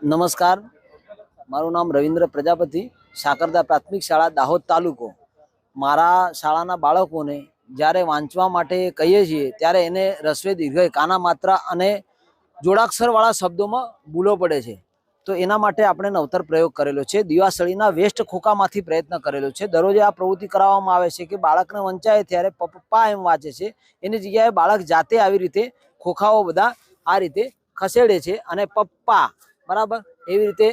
નમસ્કાર, મારું નામ રવિન્દ્ર પ્રજાપતિ, સાકરદા પ્રાથમિક શાળા દાહોદ તાલુકો. મારા શાળાના બાળકોને જ્યારે વાંચવા માટે કહીએ છીએ ત્યારે એને રસ્વે દીર્ઘઈ કાના માત્રા અને જોડાક્ષરવાળા શબ્દોમાં ભૂલો પડે છે. તો એના માટે આપણે નવતર પ્રયોગ કરેલો છે. દિવાસળીના વેસ્ટ ખોખામાંથી પ્રયત્ન કરેલો છે. દરરોજે આ પ્રવૃત્તિ કરાવવામાં આવે છે કે બાળકને વંચાય ત્યારે પપ્પા એમ વાંચે છે, એની જગ્યાએ બાળક જાતે આવી રીતે ખોખાઓ બધા આ રીતે ખસેડે છે અને પપ્પા બરાબર એવી રીતે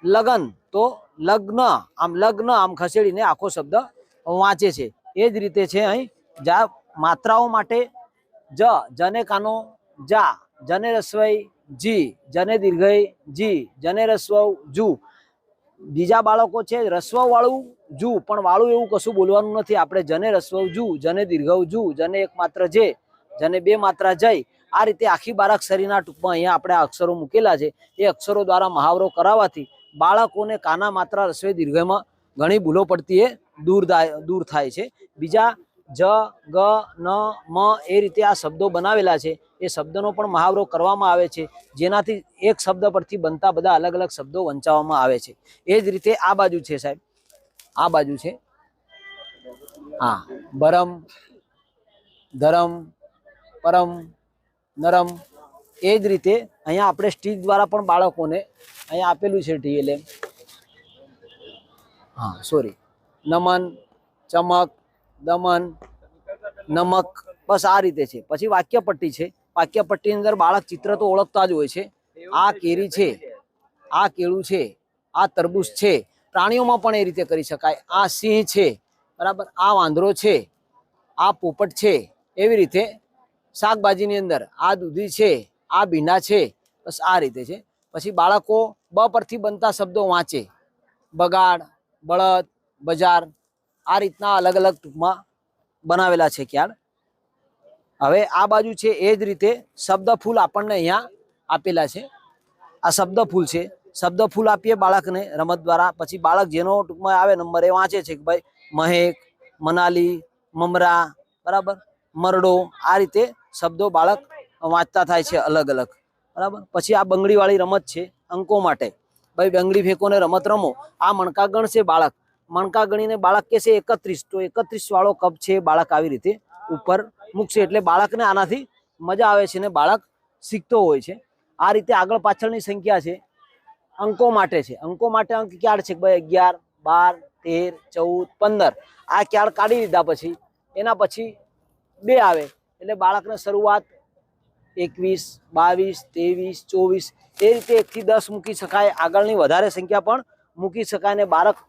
લગન તો લગ્ન આમ ખસેડીને આખો શબ્દ વાંચે છે. એ જ રીતે છે અહીં માત્રાઓ માટે જને કાનો જા, જને રસ્વઈ જી, જને દીર્ઘઈ જી, જને રસ્વ જુ. બીજા બાળકો છે રસ્વ વાળું જુ, પણ વાળું એવું કશું બોલવાનું નથી. આપણે જને રસ્વ જુ, જને દીર્ઘ જુ, જને એક માત્ર જે, જને બે માત્રા જય. આ રીતે આખી બારાક્ષરીના ટૂંકમાં અહીંયા આપણે અક્ષરો મૂકેલા છે. એ અક્ષરો દ્વારા મહાવરો કરાવવાથી બાળકોને કાના માત્રા રસ્વે દીર્ઘમાં ઘણી ભૂલો પડતી એ દૂર થાય છે. બીજા જ, ગ, ન, મ એ રીતે આ શબ્દો બનાવેલા છે. એ શબ્દનો પણ મહાવરો કરવામાં આવે છે, જેનાથી એક શબ્દ પરથી બનતા બધા અલગ અલગ શબ્દો વંચાવવામાં આવે છે. એ જ રીતે આ બાજુ છે સાહેબ, આ બાજુ છે હા ભરમ, ધરમ, પરમ, નરમ. એ જ રીતે અહીંયા આપણે સ્ટીચ દ્વારા પણ બાળકોને અહીંયા આપેલું છે TLM, હા સોરી, નમન, ચમક, દમન, નમક. બસ આ રીતે છે. પછી વાક્યપટ્ટી છે. વાક્યપટ્ટીની અંદર બાળક ચિત્ર તો ઓળખતા જ હોય છે. આ કેરી છે, આ કેળું છે, આ તરબૂચ છે. પ્રાણીઓમાં પણ એ રીતે કરી શકાય. આ સિંહ છે બરાબર, આ વાંદરો છે, આ પોપટ છે. એવી રીતે શાકભાજીની અંદર આ દૂધી છે, આ ભીંડા છે. બસ આ રીતે છે. પછી બાળકો બ પરથી બનતા શબ્દો વાંચે, બગાડ, બળદ, બજાર. આ રીતના અલગ અલગ ટૂંકમાં બનાવેલા છે ખ્યાલ. હવે આ બાજુ છે એ જ રીતે શબ્દ ફૂલ આપણને અહીંયા આપેલા છે. આ શબ્દ ફૂલ છે. શબ્દ ફૂલ આપીએ બાળકને રમત દ્વારા. પછી બાળક જેનો ટૂંકમાં આવે નંબર એ વાંચે છે કે ભાઈ મહેક, મનાલી, મમરા બરાબર, મરડો. આ રીતે શબ્દો બાળક વાંચતા થાય છે અલગ અલગ બરાબર. પછી આ બંગડીવાળી રમત છે અંકો માટે. ભાઈ બંગડી ફેંકોને રમત રમો. આ મણકા ગણશે બાળક, મણકા ગણીને બાળક કહેશે 31, તો 31 વાળો કપ છે બાળક આવી રીતે ઉપર મૂકશે. એટલે બાળકને આનાથી મજા આવે છે ને બાળક શીખતો હોય છે. આ રીતે આગળ પાછળની સંખ્યા છે અંકો માટે છે. અંકો માટે અંક ક્યાર છે ભાઈ 11, 12, 13, 14, 15. આ ક્યાર કાઢી દીધા પછી એના પછી 2 આવે એટલે બાળકને શરૂઆત 21, 22, 23, 24. એ રીતે 1 થી 10 મૂકી શકાય. આગળની વધારે સંખ્યા પણ મૂકી શકાય ને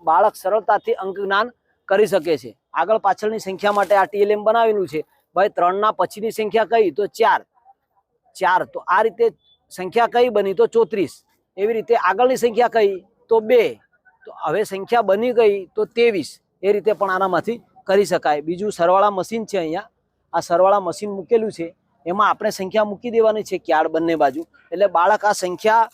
બાળક સરળતાથી અંક જ્ઞાન કરી શકે છે. આગળ પાછળની સંખ્યા માટે આ TLM બનાવેલું છે. ભાઈ 3 ના પછીની સંખ્યા કઈ તો 4. તો આ રીતે સંખ્યા કઈ બની તો 34. એવી રીતે આગળની સંખ્યા કઈ તો 2. તો હવે સંખ્યા બની ગઈ તો 23. એ રીતે પણ આનામાંથી કરી શકાય. બીજું સરવાળા મશીન છે. અહીંયા આ સરવાળા મશીન મૂકેલું છે. એમાં આપણે સંખ્યા મૂકી દેવાની છે ક્યાડ બંને બાજુ. એટલે બાળક આ સંખ્યા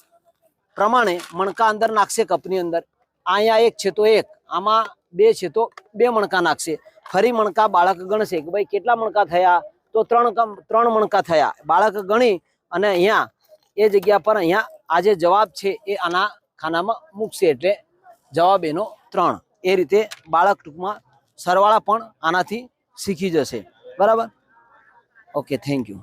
પ્રમાણે મણકા અંદર નાખશે કપની અંદર. અહીંયા 1 છે તો 1, આમાં 2 છે તો 2 મણકા નાખશે. ફરી મણકા બાળક ગણશે કે ભાઈ કેટલા મણકા થયા તો 3 મણકા થયા. બાળક ગણી અને અહીંયા એ જગ્યા પર અહીંયા આ જે જવાબ છે એ આના ખાનામાં મૂકશે. એટલે જવાબ એનો 3. એ રીતે બાળક ટૂંકમાં સરવાળા પણ આનાથી શીખી જશે બરાબર. Okay, thank you.